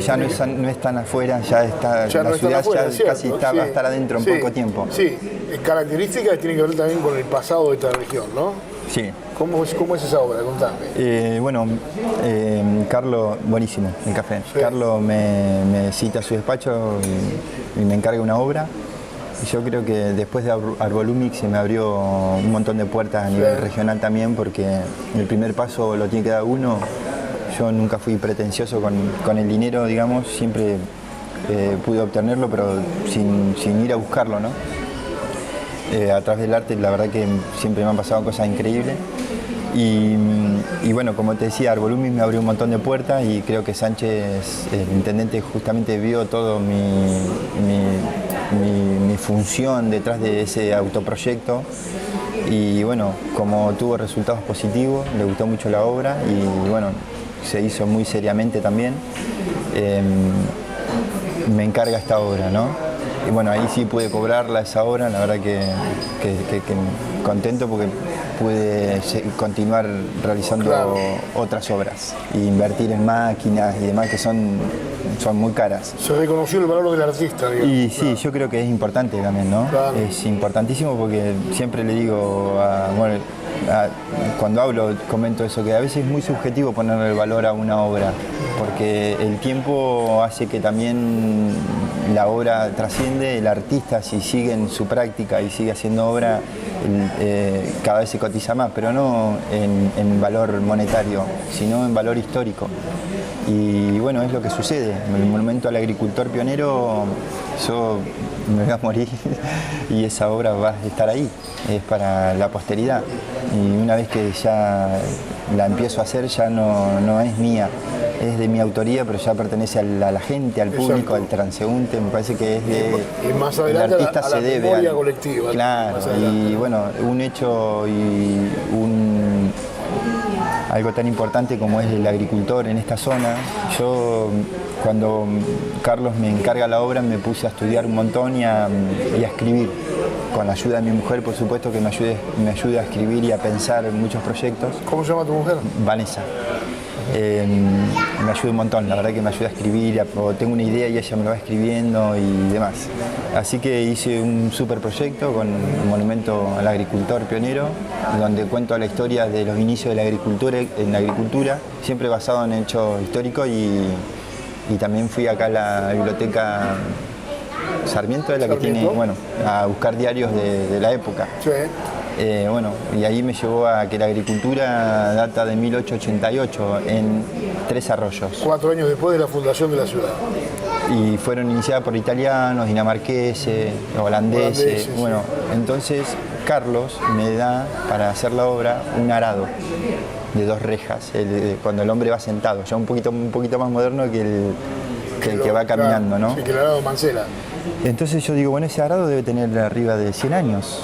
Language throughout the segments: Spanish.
ya no es tan afuera, ya está, ya la no ciudad afuera, ya cierto, casi va a estar adentro en poco tiempo. Sí, características que tienen que ver también con el pasado de esta región, ¿no? Sí. ¿Cómo es esa obra? Contame. Bueno, Carlos, buenísimo, el café. Sí. Carlos me cita a su despacho y me encarga una obra. Y yo creo que después de Arbolumix se me abrió un montón de puertas a nivel regional también, porque el primer paso lo tiene que dar uno. Yo nunca fui pretencioso con el dinero, digamos, siempre pude obtenerlo, pero sin ir a buscarlo, ¿no? A través del arte, la verdad que siempre me han pasado cosas increíbles. Y bueno, como te decía, Arbolumix me abrió un montón de puertas y creo que Sánchez, el intendente, justamente vio todo mi función detrás de ese autoproyecto. Y bueno, como tuvo resultados positivos, le gustó mucho la obra y bueno, se hizo muy seriamente también. Me encarga esta obra, ¿no? Y bueno, ahí sí pude cobrarla esa obra, la verdad que contento porque pude continuar realizando otras obras e invertir en máquinas y demás que son muy caras. Se reconoció el valor del artista, digamos. Y sí, yo creo que es importante también, ¿no? Claro. Es importantísimo porque siempre le digo, cuando hablo, comento eso, que a veces es muy subjetivo ponerle el valor a una obra, porque el tiempo hace que también la obra trasciende, el artista si sigue en su práctica y sigue haciendo obra, cada vez se cotiza más, pero no en valor monetario, sino en valor histórico. Y bueno, es lo que sucede. El monumento al agricultor pionero, yo me voy a morir y esa obra va a estar ahí, es para la posteridad. Y una vez que ya la empiezo a hacer, ya no es mía, es de mi autoría, pero ya pertenece a la gente, al público, al transeúnte. Me parece que es de... Y más adelante el artista a la memoria colectiva. Claro, y bueno, un hecho y algo tan importante como es el agricultor en esta zona. Yo, cuando Carlos me encarga la obra, me puse a estudiar un montón y a escribir. Con la ayuda de mi mujer, por supuesto, que me ayuda a escribir y a pensar en muchos proyectos. ¿Cómo se llama tu mujer? Vanessa. Me ayuda un montón, la verdad que me ayuda a escribir, tengo una idea y ella me lo va escribiendo y demás. Así que hice un super proyecto con un monumento al agricultor pionero, donde cuento la historia de los inicios de la agricultura en la agricultura, siempre basado en hechos históricos y también fui acá a la biblioteca Sarmiento, es la que tiene, bueno, a buscar diarios de la época. Sí. Bueno, y ahí me llevó a que la agricultura data de 1888 en Tres Arroyos. 4 años después de la fundación de la ciudad. Y fueron iniciadas por italianos, dinamarqueses, holandeses. Bueno, entonces Carlos me da para hacer la obra un arado de 2 rejas, cuando el hombre va sentado, ya un poquito más moderno que el que va caminando, ¿no? Sí, que el arado Mancera. Entonces yo digo, bueno, ese arado debe tener arriba de 100 años.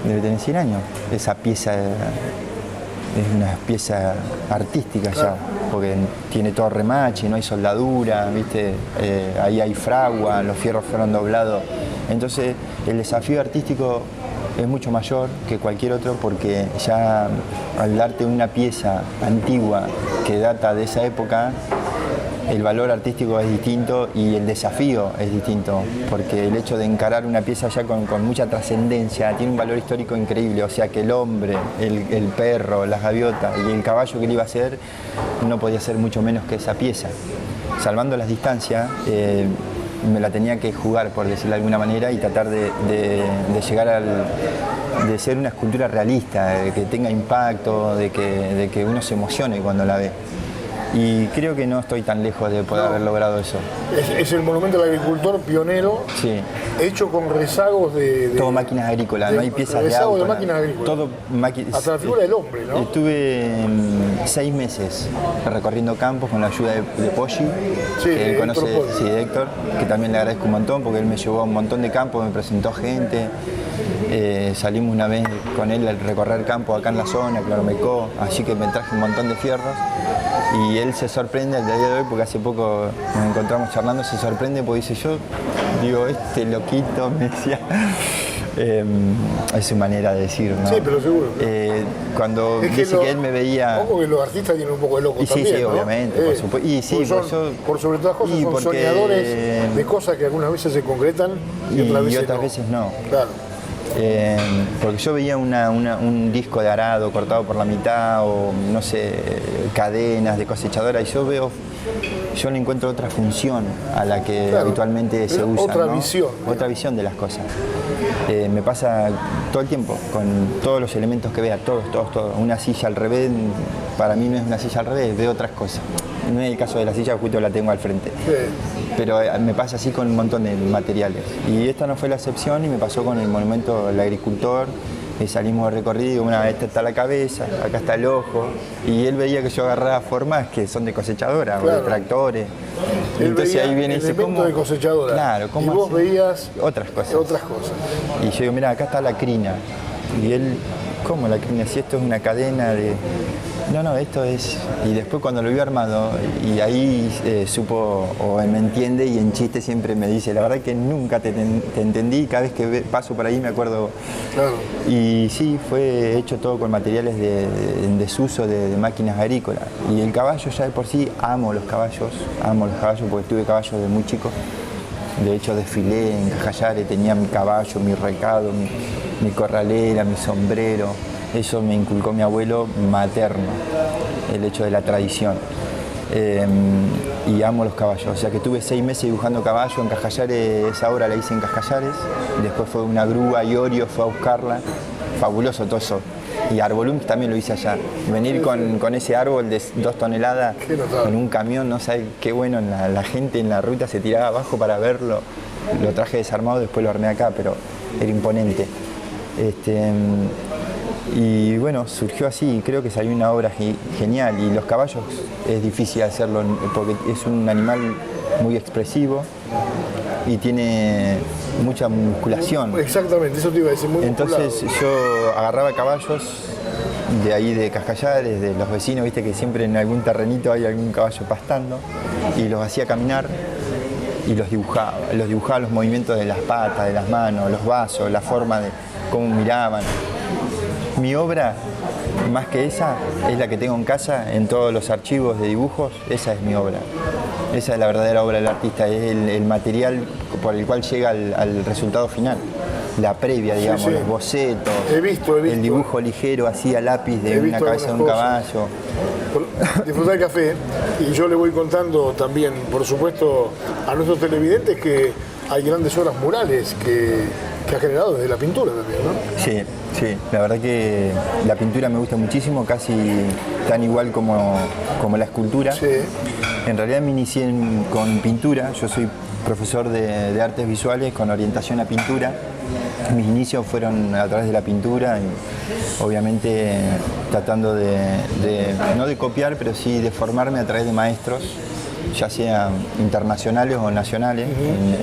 Debe tener 100 años. Esa pieza es una pieza artística ya, porque tiene todo remache, no hay soldadura, ¿viste? Ahí hay fragua, los fierros fueron doblados. Entonces el desafío artístico es mucho mayor que cualquier otro, porque ya al darte una pieza antigua que data de esa época, el valor artístico es distinto y el desafío es distinto, porque el hecho de encarar una pieza ya con mucha trascendencia tiene un valor histórico increíble. O sea que el hombre, el perro, las gaviotas y el caballo que le iba a hacer no podía ser mucho menos que esa pieza. Salvando las distancias, me la tenía que jugar, por decirlo de alguna manera, y tratar de llegar de ser una escultura realista, de que tenga impacto, de que uno se emocione cuando la ve. Y creo que no estoy tan lejos de poder haber logrado eso. Es el monumento al agricultor pionero, sí, hecho con rezagos de todo máquinas agrícolas, no hay piezas de auto. De máquinas agrícolas. Todo hasta la figura del hombre, ¿no? Estuve 6 meses recorriendo campos con la ayuda de Poggi, sí, que él conoce, Héctor, Héctor, que también le agradezco un montón porque él me llevó a un montón de campos, me presentó gente. Salimos una vez con él a recorrer campo acá en la zona, Claromecó, así que me traje un montón de fierros. Y él se sorprende al día de hoy, porque hace poco nos encontramos charlando, se sorprende porque dice, yo digo, este loquito, me decía, Es su manera de decir, ¿no? Sí, pero seguro. Cuando Es que dice que él me veía... Ojo que los artistas tienen un poco de loco Y sí, también, sí, ¿no? obviamente, por supuesto. Y sí, por sobre todas las cosas son soñadores de cosas que algunas veces se concretan y otras veces no. Claro. Porque yo veía un disco de arado cortado por la mitad o, no sé, cadenas de cosechadora y yo le encuentro otra función a la que habitualmente se usa. Otra ¿no? visión. Otra visión de las cosas. Me pasa todo el tiempo con todos los elementos que vea, todos. Una silla al revés, para mí no es una silla al revés, veo otras cosas. No es el caso de la silla, justo la tengo al frente. Sí. Pero me pasa así con un montón de materiales. Y esta no fue la excepción y me pasó con el monumento del agricultor. Salimos de recorrido y digo, esta está la cabeza, acá está el ojo. Y él veía que yo agarraba formas que son de cosechadora o de tractores. Y entonces ahí viene ese como de cosechadora. Claro, y vos veías otras cosas. Y yo digo, mira, acá está la crina. Y él, ¿cómo la crina? Si esto es una cadena de... No, esto es... Y después cuando lo vio armado, y ahí supo, o me entiende, y en chiste siempre me dice, la verdad que nunca te entendí, cada vez que paso por ahí me acuerdo. Claro. Y sí, fue hecho todo con materiales en desuso de máquinas agrícolas. Y el caballo ya de por sí, amo los caballos porque tuve caballos de muy chico. De hecho desfilé en Cajayare, tenía mi caballo, mi recado, mi corralera, mi sombrero. Eso me inculcó mi abuelo materno, el hecho de la tradición. Y amo los caballos, o sea que tuve 6 meses dibujando caballo en Cajayare, esa obra la hice en Cajayares, después fue una grúa, Iorio fue a buscarla, fabuloso todo eso. Y Arbolum también lo hice allá, venir con ese árbol de 2 toneladas en un camión, no sabes qué bueno, la gente en la ruta se tiraba abajo para verlo, lo traje desarmado, después lo armé acá, pero era imponente. Y bueno, surgió así, creo que salió una obra genial. Y los caballos es difícil hacerlo porque es un animal muy expresivo y tiene mucha musculación. Exactamente, eso te iba a decir, muy Entonces yo agarraba caballos de ahí de Cascallares, de los vecinos, viste que siempre en algún terrenito hay algún caballo pastando, y los hacía caminar y los dibujaba los movimientos de las patas, de las manos, los vasos, la forma de cómo miraban. Mi obra, más que esa, es la que tengo en casa, en todos los archivos de dibujos, esa es mi obra. Esa es la verdadera obra del artista, es el material por el cual llega al resultado final. La previa, digamos, sí. Los bocetos, he visto. El dibujo ligero así a lápiz de una cabeza de un caballo. Disfrutar el café, y yo le voy contando también, por supuesto, a nuestros televidentes que hay grandes obras murales que ha generado desde la pintura también, ¿no? Sí, la verdad que la pintura me gusta muchísimo, casi tan igual como la escultura. Sí. En realidad me inicié con pintura, yo soy profesor de artes visuales con orientación a pintura. Mis inicios fueron a través de la pintura y obviamente tratando no de copiar, pero sí de formarme a través de maestros, ya sean internacionales o nacionales,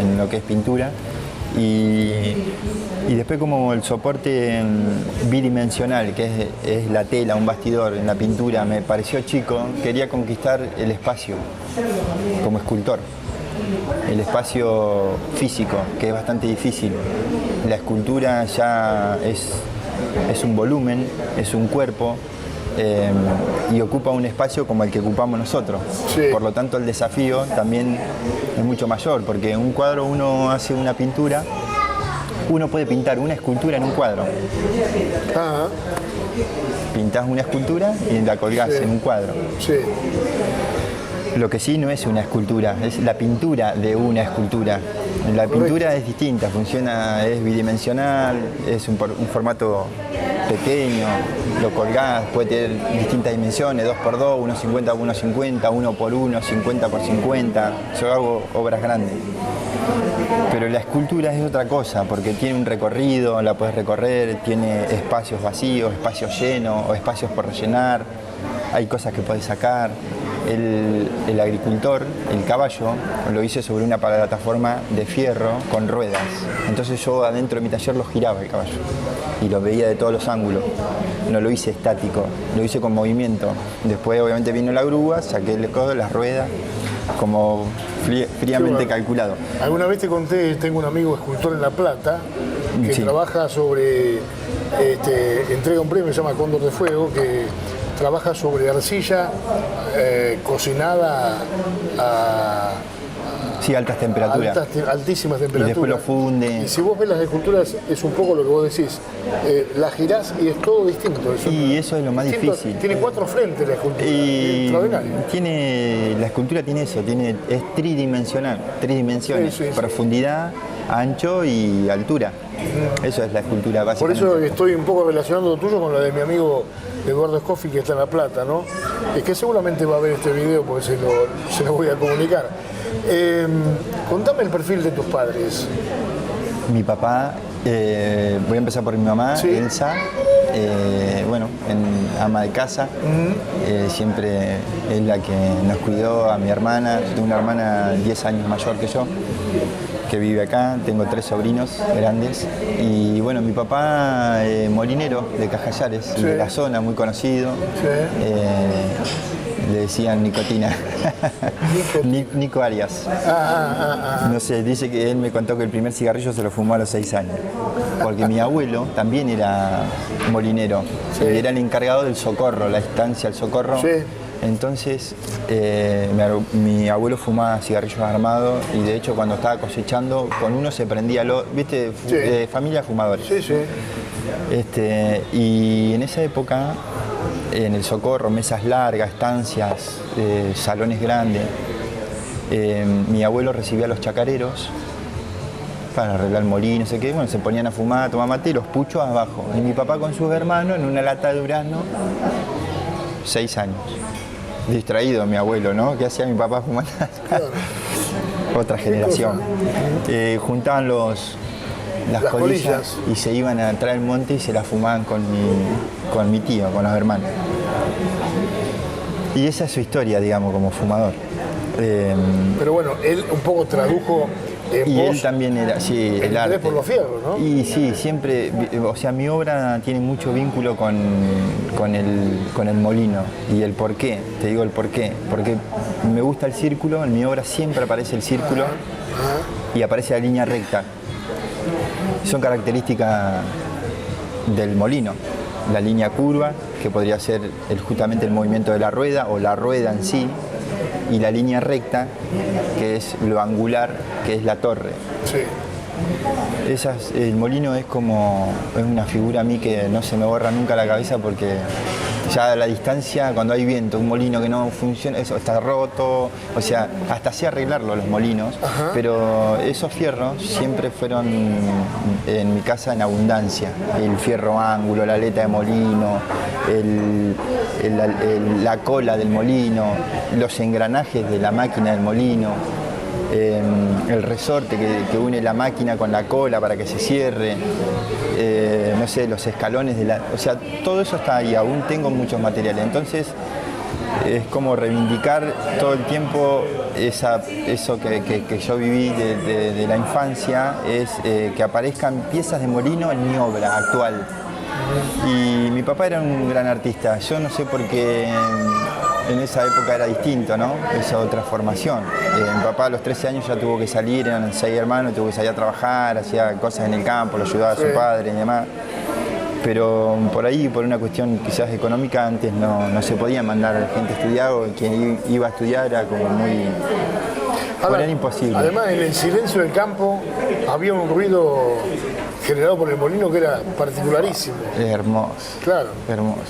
en lo que es pintura. Y después como el soporte bidimensional, que es la tela, un bastidor en la pintura, me pareció chico, quería conquistar el espacio como escultor. El espacio físico, que es bastante difícil. La escultura ya es un volumen, es un cuerpo, y ocupa un espacio como el que ocupamos nosotros. Sí. Por lo tanto, el desafío también es mucho mayor, porque en un cuadro uno hace una pintura, uno puede pintar una escultura en un cuadro. Ajá. Pintás una escultura y la colgás en un cuadro. Sí. Lo que sí no es una escultura, es la pintura de una escultura. La pintura es distinta, es bidimensional, es un formato pequeño, lo colgás, puede tener distintas dimensiones, 2x2, 1,50x1,50, 1x1, 50x50. Yo hago obras grandes. Pero la escultura es otra cosa, porque tiene un recorrido, la puedes recorrer, tiene espacios vacíos, espacios llenos o espacios por rellenar, hay cosas que puedes sacar. El agricultor, el caballo, lo hice sobre una plataforma de fierro con ruedas. Entonces yo adentro de mi taller lo giraba el caballo y lo veía de todos los ángulos. No lo hice estático, lo hice con movimiento. Después obviamente vino la grúa, saqué el codo, las ruedas, como fríamente calculado. Alguna vez te conté, tengo un amigo escultor en La Plata, que Sí. trabaja sobre, entrega un premio, se llama Cóndor de Fuego, que trabaja sobre arcilla cocinada a Sí, altas temperaturas. altísimas Y temperaturas. después lo funde. Y si vos ves las esculturas, es un poco lo que vos decís. La girás y es todo distinto. Y eso es lo más distinto. difícil. Tiene 4 frentes la escultura. Y Extraordinario. la escultura tiene eso, es tridimensional, 3 dimensiones, Sí, sí, sí. profundidad, ancho y altura. Eso es la escultura Por básicamente. eso estoy un poco relacionando lo tuyo con la de mi amigo Eduardo Scoffi, que está en La Plata, ¿no? Es que seguramente va a ver este video porque se lo voy a comunicar. Contame el perfil de tus padres. Mi papá, voy a empezar por mi mamá, Sí. Elsa, ama de casa, siempre es la que nos cuidó a mi hermana. Yo tengo una hermana 10 años mayor que yo, que vive acá, tengo 3 sobrinos grandes. Y bueno, mi papá, molinero de Cajallares, Sí. de la zona, muy conocido. Sí. Le decían nicotina. Nico Arias. No sé, dice que él me contó que el primer cigarrillo se lo fumó a los 6 años. Porque mi abuelo también era molinero. Sí. Y era el encargado del Socorro, la estancia del Socorro. Sí. Entonces, mi abuelo fumaba cigarrillos armados y de hecho cuando estaba cosechando, con uno se prendía, ¿viste? Sí. Familia fumadores. Sí, sí. Y en esa época, en el Socorro, mesas largas, estancias, salones grandes, mi abuelo recibía a los chacareros para arreglar molinos, no sé qué, bueno, se ponían a fumar, a tomar mate y los puchos abajo. Y mi papá con sus hermanos en una lata de durazno, 6 años. Distraído mi abuelo, ¿no? ¿Qué hacía mi papá fumando? Claro. Otra generación. Juntaban las colillas y se iban a entrar al monte y se las fumaban con mi tío, con los hermanos. Y esa es su historia, digamos, como fumador. Pero bueno, él un poco tradujo en Y vos él también era, sí, el el interés arte. por los fierros, ¿no? Y sí, siempre, o sea, mi obra tiene mucho vínculo con el molino y el porqué, te digo el porqué, porque me gusta el círculo, en mi obra siempre aparece el círculo y aparece la línea recta. Son características del molino, la línea curva, que podría ser justamente el movimiento de la rueda o la rueda en sí, y la línea recta, que es lo angular, que es la torre. Sí. El molino es una figura a mí que no se me borra nunca la cabeza porque ya a la distancia, cuando hay viento, un molino que no funciona, eso está roto, o sea, hasta sé arreglarlo los molinos, pero esos fierros siempre fueron en mi casa en abundancia. El fierro ángulo, la aleta de molino, la cola del molino, los engranajes de la máquina del molino. El resorte que une la máquina con la cola para que se cierre, no sé, los escalones o sea, todo eso está ahí, aún tengo muchos materiales. Entonces es como reivindicar todo el tiempo eso que yo viví de la infancia, es que aparezcan piezas de molino en mi obra actual. Y mi papá era un gran artista, yo no sé por qué en esa época era distinto, ¿no? Esa otra formación. Mi papá a los 13 años ya tuvo que salir, eran 6 hermanos, tuvo que salir a trabajar, hacía cosas en el campo, lo ayudaba a su padre y demás. Pero por ahí, por una cuestión quizás económica, antes no se podía mandar gente a estudiar, o quien iba a estudiar era como muy... Ahora, era imposible. Además, en el silencio del campo había un ruido generado por el molino que era particularísimo. Es hermoso. Claro. Hermoso.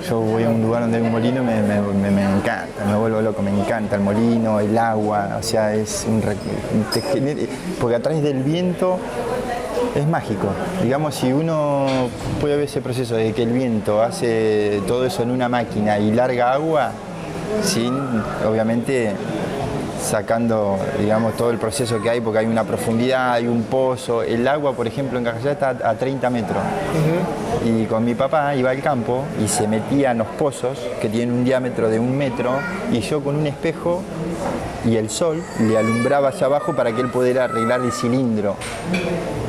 Yo voy a un lugar donde hay un molino, me encanta, me vuelvo loco, me encanta el molino, el agua, o sea, porque a través del viento es mágico. Digamos, si uno puede ver ese proceso de que el viento hace todo eso en una máquina y larga agua, sin, obviamente, sacando, digamos, todo el proceso que hay, porque hay una profundidad, hay un pozo. El agua, por ejemplo, en Cajayá está a 30 metros. Y con mi papá iba al campo y se metía en los pozos, que tienen un diámetro de 1 metro, y yo con un espejo y el sol le alumbraba hacia abajo para que él pudiera arreglar el cilindro.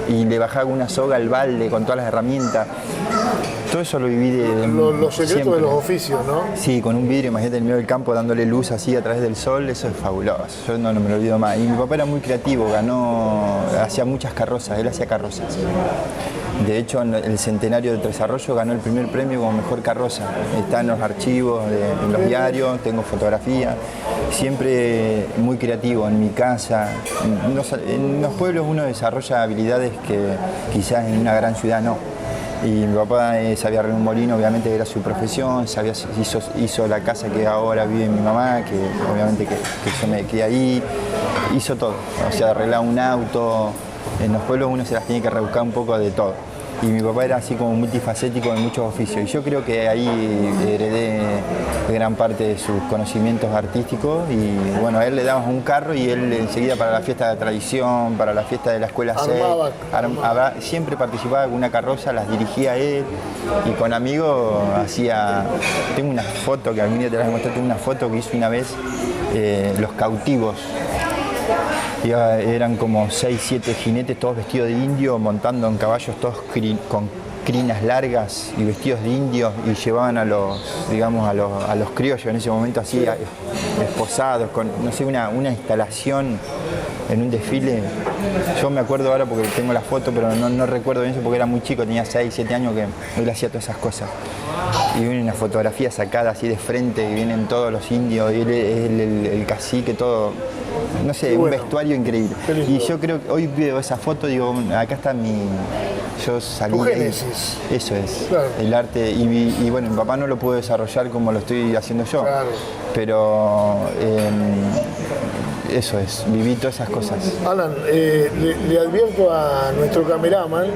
Y le bajaba una soga al balde con todas las herramientas. Todo eso lo viví los secretos siempre. de los oficios, ¿no? Sí, con un vidrio, imagínate en medio del campo dándole luz así a través del sol, eso es fabuloso. Yo no me lo olvido más. Y mi papá era muy creativo, hacía muchas carrozas, él hacía carrozas. De hecho, en el centenario de Tres Arroyos ganó el primer premio como mejor carroza. Está en los archivos, en los diarios, tengo fotografías. Siempre muy creativo en mi casa. En los pueblos uno desarrolla habilidades que quizás en una gran ciudad no. Y mi papá sabía arreglar un molino, obviamente era su profesión, hizo la casa que ahora vive mi mamá, que obviamente que yo me quedé ahí, hizo todo. O sea, arreglar un auto. En los pueblos uno se las tiene que rebuscar un poco de todo. Y mi papá era así como multifacético en muchos oficios. Y yo creo que ahí heredé gran parte de sus conocimientos artísticos. Y bueno, a él le dabas un carro y él enseguida para la fiesta de tradición, para la fiesta de la escuela 6, siempre participaba en una carroza, las dirigía él. Y con amigos hacía... Tengo una foto que algún día te la voy a mostrar, tengo una foto que hizo una vez, Los Cautivos. Eran como 6, 7 jinetes, todos vestidos de indio, montando en caballos, todos con crinas largas y vestidos de indios, y llevaban a los criollos en ese momento así, esposados, con, no sé, una instalación en un desfile. Yo me acuerdo ahora porque tengo la foto, pero no recuerdo bien eso porque era muy chico, tenía 6, 7 años, que él hacía todas esas cosas. Y viene una fotografía sacada así de frente y vienen todos los indios, y él es el cacique, todo, no sé, un vestuario increíble. Y yo creo que hoy veo esa foto y digo, acá está yo salí. Tu génesis. Eso es, claro. El arte. Y bueno, mi papá no lo pudo desarrollar como lo estoy haciendo yo. Claro. Pero eso es, viví todas esas cosas. Alan, le advierto a nuestro cameraman,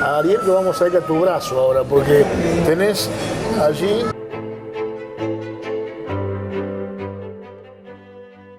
a Ariel, que vamos a ir a tu brazo ahora, porque tenés allí